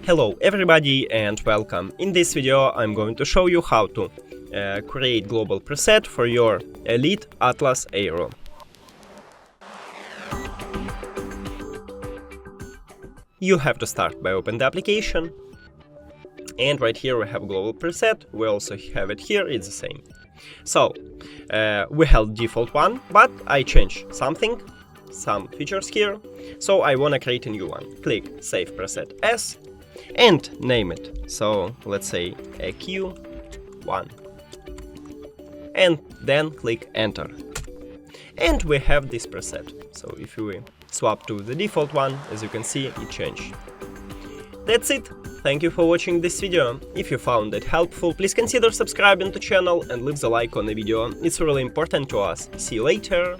Hello everybody and welcome. In this video I'm going to show you how to create global preset for your Elite Atlas Aero. You have to start by open the application, and right here we have global preset. We also have it here, it's the same. So we held default one, but I changed some features here, so I wanna create a new one. Click Save Preset As and name it. So let's say AQ1, and then click Enter. And we have this preset. So if we swap to the default one, as you can see, it changed. That's it. Thank you for watching this video. If you found it helpful, please consider subscribing to the channel and leave the like on the video. It's really important to us. See you later.